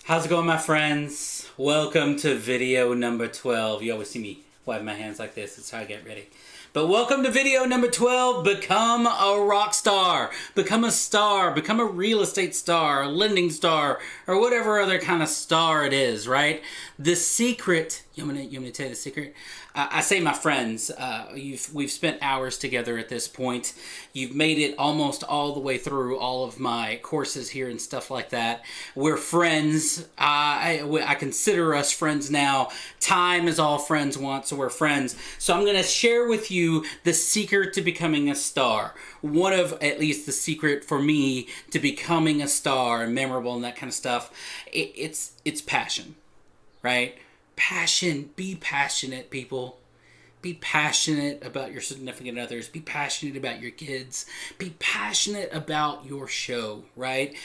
How's it going, my friends? Welcome to video number 12. You always see me waving my hands like this. That's how I get ready. But welcome to video number 12. Become a rock star. Become a star. Become a real estate star, a lending star, or whatever other kind of star it is, right? The secret, you want me to tell you the secret? I say my friends, we've spent hours together at this point. You've made it almost all the way through all of my courses here and stuff like that. We're friends. I consider us friends now. Time is all friends want, so we're friends. So I'm going to share with you the secret to becoming a star. One of, at least the secret for me to becoming a star and memorable and that kind of stuff. It's passion, right? Passion. Be passionate, people. Be passionate about your significant others. Be passionate about your kids. Be passionate about your show, right?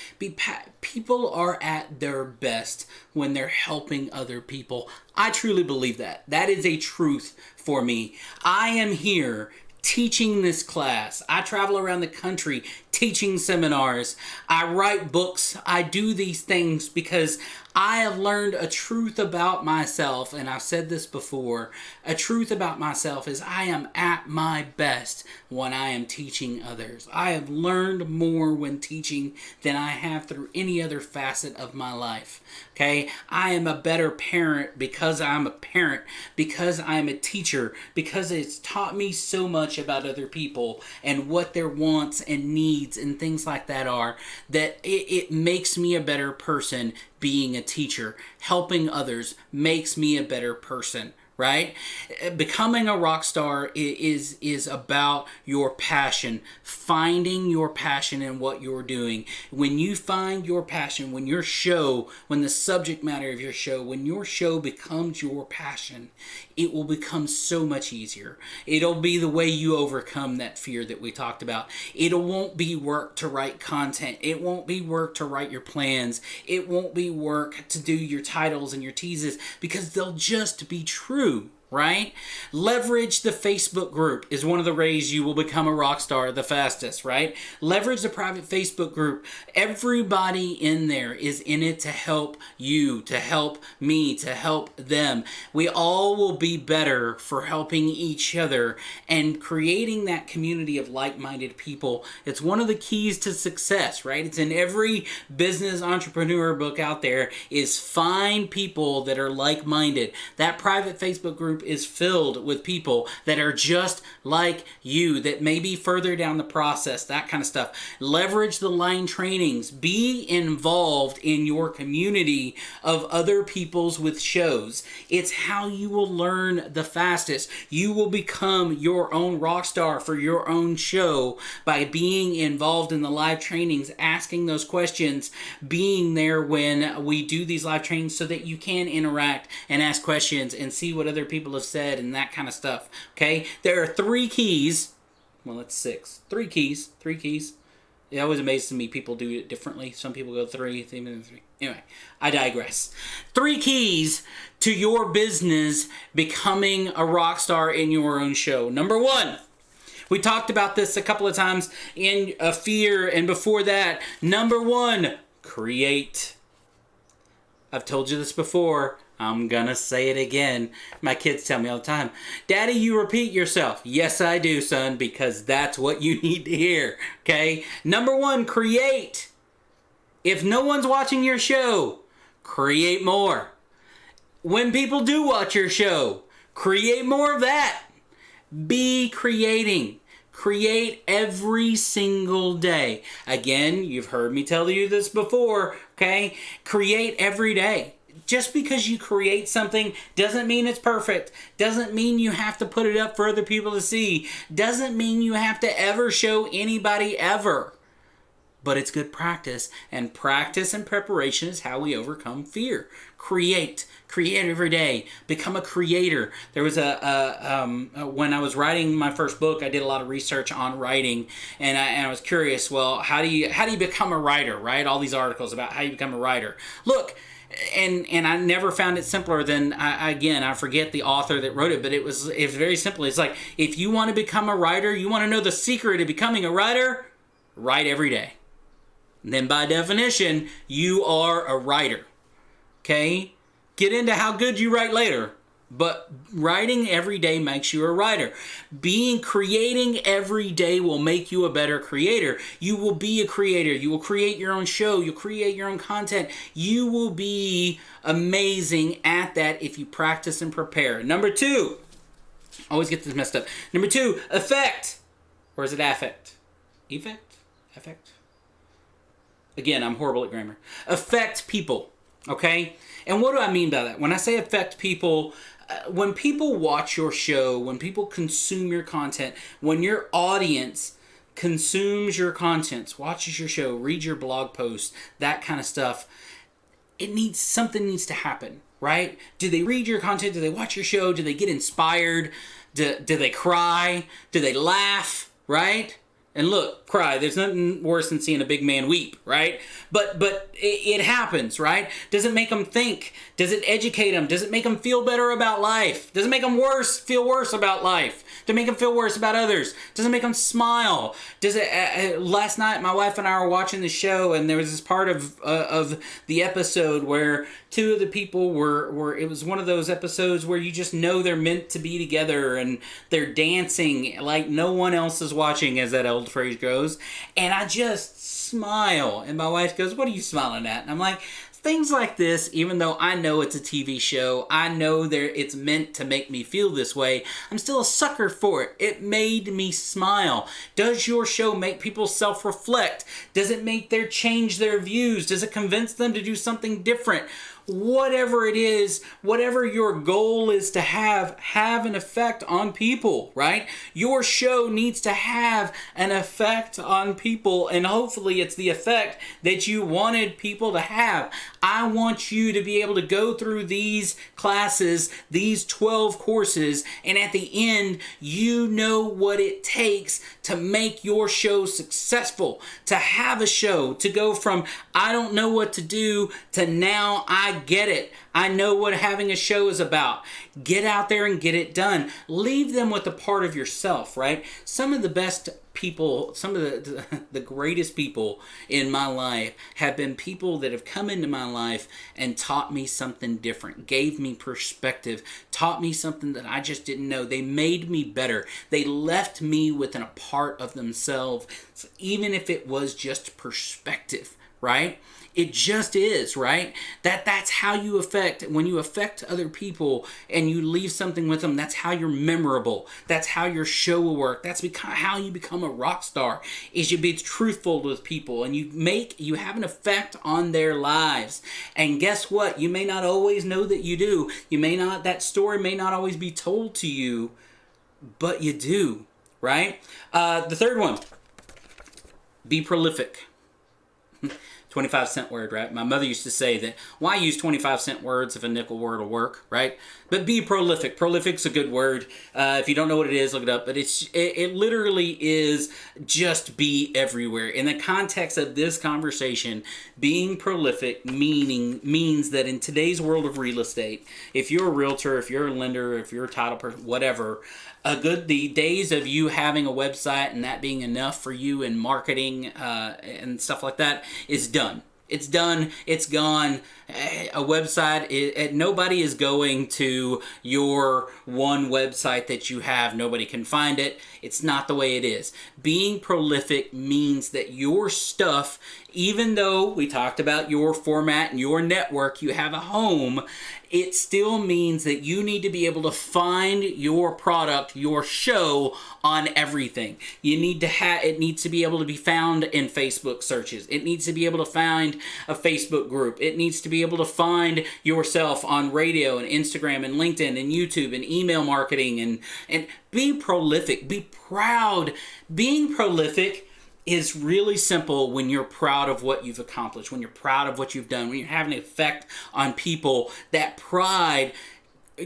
People are at their best when they're helping other people. I truly believe that. That is a truth for me. I am here teaching this class. I travel around the country teaching seminars. I write books. I do these things because I have learned a truth about myself, and I've said this before. A truth about myself is I am at my best when I am teaching others. I have learned more when teaching than I have through any other facet of my life. Okay? I am a better parent because I'm a parent, because I'm a teacher, because it's taught me so much about other people and what their wants and needs and things like that are, that it makes me a better person. Being a teacher, helping others makes me a better person, right? Becoming a rock star is about your passion, finding your passion in what you're doing. When you find your passion, when the subject matter of your show becomes your passion, it will become so much easier. It'll be the way you overcome that fear that we talked about. It won't be work to write content. It won't be work to write your plans. It won't be work to do your titles and your teases, because they'll just be true. Right? Leverage the Facebook group is one of the ways you will become a rock star the fastest, right? Leverage the private Facebook group. Everybody in there is in it to help you, to help me, to help them. We all will be better for helping each other and creating that community of like-minded people. It's one of the keys to success, right? It's in every business entrepreneur book out there, is find people that are like-minded. That private Facebook group is filled with people that are just like you, that may be further down the process, that kind of stuff. Leverage the line trainings. Be involved in your community of other people's with shows. It's how you will learn the fastest. You will become your own rock star for your own show by being involved in the live trainings, asking those questions, being there when we do these live trainings so that you can interact and ask questions and see what other people have said and that kind of stuff. Okay? There are 3 keys. Well, it's 6. 3 keys. 3 keys. It always amazes me people do it differently. Some people go 3. Anyway, I digress. 3 keys to your business becoming a rock star in your own show. Number 1. We talked about this a couple of times in fear, and before that. Number 1, create. I've told you this before. I'm gonna say it again. My kids tell me all the time, "Daddy, you repeat yourself." Yes, I do, son, because that's what you need to hear, okay? Number 1, create. If no one's watching your show, create more. When people do watch your show, create more of that. Be creating. Create every single day. Again, you've heard me tell you this before, okay? Create every day. Just because you create something doesn't mean it's perfect. Doesn't mean you have to put it up for other people to see. Doesn't mean you have to ever show anybody ever. But it's good practice. And practice and preparation is how we overcome fear. Create. Create every day. Become a creator. There was when I was writing my first book, I did a lot of research on writing, and I was curious. Well, how do you become a writer? Right? All these articles about how you become a writer. Look. And I never found it simpler than, I forget the author that wrote it, but it was very simple. It's like, if you want to become a writer, you want to know the secret of becoming a writer, write every day. And then by definition, you are a writer. Okay? Get into how good you write later. But writing every day makes you a writer. Creating every day will make you a better creator. You will be a creator. You will create your own show. You'll create your own content. You will be amazing at that if you practice and prepare. Number 2, I always get this messed up. Number 2, affect. Or is it affect? Effect? Affect? Again, I'm horrible at grammar. Affect people. Okay? And what do I mean by that? When I say affect people, when people watch your show, when people consume your content, when your audience consumes your content, watches your show, reads your blog posts, that kind of stuff, something needs to happen, right? Do they read your content? Do they watch your show? Do they get inspired? Do they cry? Do they laugh, right? And look, cry. There's nothing worse than seeing a big man weep, right? But it happens, right? Does it make them think? Does it educate them? Does it make them feel better about life? Does it make them feel worse about life? Does it make them feel worse about others? Does it make them smile? Does it? Last night, my wife and I were watching the show, and there was this part of the episode where 2 of the people were. It was one of those episodes where you just know they're meant to be together, and they're dancing like no one else is watching, as that old phrase goes. And I just smile, and my wife goes, "What are you smiling at?" And I'm like, things like this, even though I know it's a TV show, I know it's meant to make me feel this way, I'm still a sucker for it. It made me smile. Does your show make people self-reflect? Does it make them change their views? Does it convince them to do something different? Whatever it is, whatever your goal is to have an effect on people, right? Your show needs to have an effect on people, and hopefully it's the effect that you wanted people to have. I want you to be able to go through these classes, these 12 courses, and at the end, you know what it takes to make your show successful, to have a show, to go from I don't know what to do to now I get it. I know what having a show is about. Get out there and get it done. Leave them with a part of yourself, right? Some of the best people, some of the greatest people in my life have been people that have come into my life and taught me something different, gave me perspective, taught me something that I just didn't know. They made me better. They left me with a part of themselves, even if it was just perspective, right? It just is, right? That's how you affect. When you affect other people and you leave something with them, that's how you're memorable. That's how your show will work. That's how you become a rock star, is you be truthful with people and you have an effect on their lives. And guess what? You may not always know that you do. That story may not always be told to you, but you do, right? The third one, be prolific. 25-cent word, right? My mother used to say that, why use 25-cent words if a nickel word will work, right? But be prolific. Prolific's a good word. If you don't know what it is, look it up. But it literally is just be everywhere. In the context of this conversation, being prolific means that in today's world of real estate, if you're a realtor, if you're a lender, if you're a title person, whatever, the days of you having a website and that being enough for you in marketing and stuff like that is done. It's done. It's gone. A website, nobody is going to your one website that you have. Nobody can find it. It's not the way it is. Being prolific means that your stuff, even though we talked about your format and your network, you have a home, it still means that you need to be able to find your product, your show on everything. It needs to be able to be found in Facebook searches. It needs to be able to find a Facebook group. It needs to be able to find yourself on radio and Instagram and LinkedIn and YouTube and email marketing and be prolific. Be proud. Being prolific is really simple when you're proud of what you've accomplished, when you're proud of what you've done, when you're having an effect on people. That pride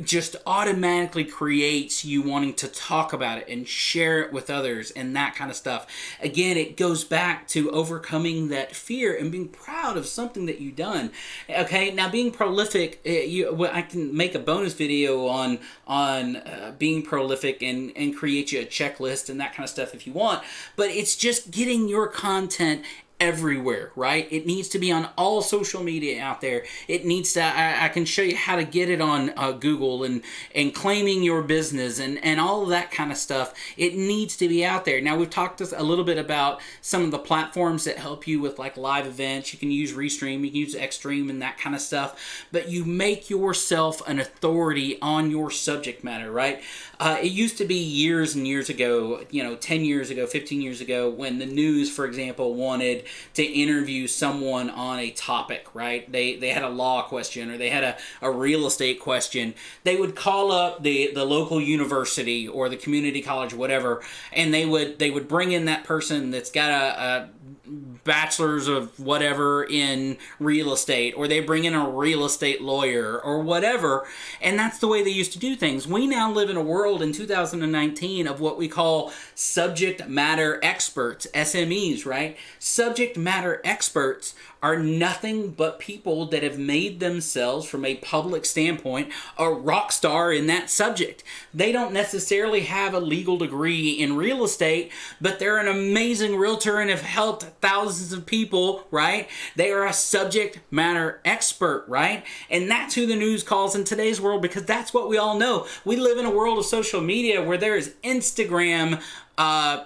just automatically creates you wanting to talk about it and share it with others and that kind of stuff. Again, it goes back to overcoming that fear and being proud of something that you've done. Okay, now being prolific, I can make a bonus video on being prolific and create you a checklist and that kind of stuff if you want, but it's just getting your content everywhere, right? It needs to be on all social media out there. It needs to, I can show you how to get it on Google and claiming your business and all of that kind of stuff. It needs to be out there. Now, we've talked a little bit about some of the platforms that help you with like live events. You can use Restream, you can use Xstream and that kind of stuff, but you make yourself an authority on your subject matter, right? It used to be years and years ago, 10 years ago, 15 years ago, when the news, for example, wanted to interview someone on a topic, right? They had a law question or they had a real estate question. They would call up the local university or the community college, whatever, and they would bring in that person that's got a bachelor's of whatever in real estate, or they bring in a real estate lawyer or whatever, and that's the way they used to do things. We now live in a world in 2019 of what we call subject matter experts, SMEs, right? Subject matter experts are nothing but people that have made themselves, from a public standpoint, a rock star in that subject. They don't necessarily have a legal degree in real estate, but they're an amazing realtor and have helped thousands of people, right? They are a subject matter expert, right? And that's who the news calls in today's world, because that's what we all know. We live in a world of social media where there is Instagram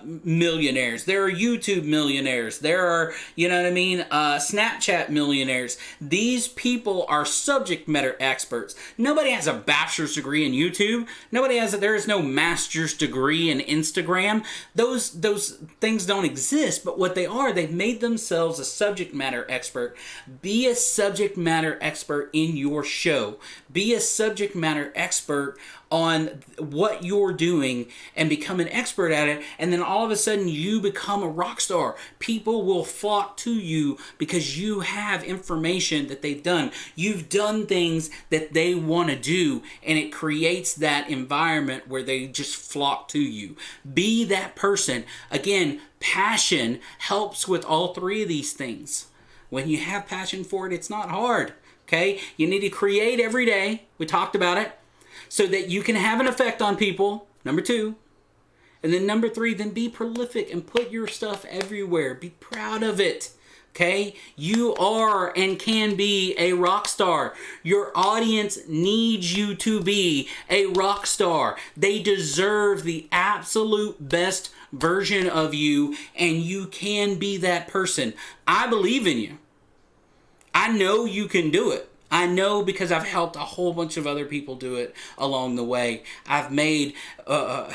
millionaires, there are YouTube millionaires, there are, Snapchat millionaires. These people are subject matter experts. Nobody has a bachelor's degree in YouTube. There is no master's degree in Instagram. Those things don't exist, but what they are, they've made themselves a subject matter expert. Be a subject matter expert in your show. Be a subject matter expert on what you're doing and become an expert at it, and then all of a sudden you become a rock star. People will flock to you because you have information that they've done. You've done things that they want to do, and it creates that environment where they just flock to you. Be that person. Again, passion helps with all three of these things. When you have passion for it, it's not hard. Okay? You need to create every day. We talked about it. So that you can have an effect on people, number 2. And then number 3, then be prolific and put your stuff everywhere. Be proud of it. Okay? You are and can be a rock star. Your audience needs you to be a rock star. They deserve the absolute best version of you, and you can be that person. I believe in you. I know you can do it. I know because I've helped a whole bunch of other people do it along the way. I've made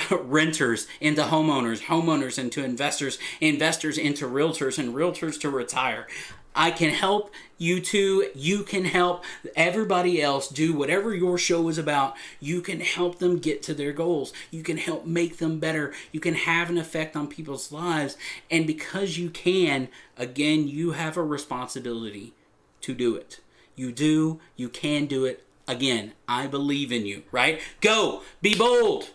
renters into homeowners, homeowners into investors, investors into realtors, and realtors to retire. I can help you too. You can help everybody else do whatever your show is about. You can help them get to their goals. You can help make them better. You can have an effect on people's lives. And because you can, again, you have a responsibility to do it. You can do it. Again, I believe in you, right? Go, be bold,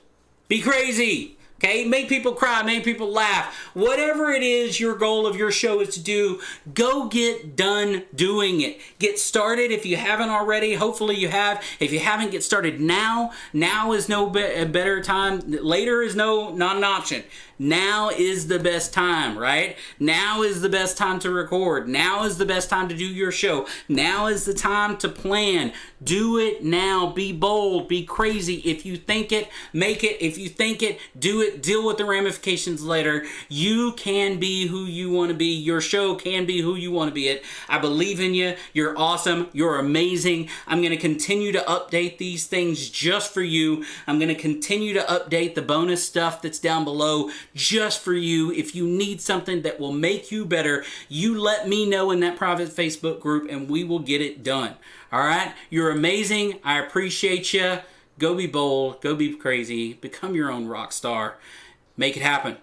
be crazy, okay? Make people cry, make people laugh. Whatever it is your goal of your show is to do, go get done doing it. Get started if you haven't already. Hopefully you have. If you haven't, get started now. Now is no better time. Later is not an option. Now is the best time, right? Now is the best time to record. Now is the best time to do your show. Now is the time to plan. Do it now. Be bold. Be crazy. If you think it, make it. If you think it, do it. Deal with the ramifications later. You can be who you want to be. Your show can be who you want to be it. I believe in you. You're awesome. You're amazing. I'm going to continue to update these things just for you. I'm going to continue to update the bonus stuff that's down below just for you. If you need something that will make you better, you let me know in that private Facebook group and we will get it done. All right? You're amazing. I appreciate you. Go be bold. Go be crazy. Become your own rock star. Make it happen.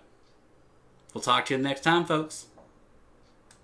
We'll talk to you next time, folks.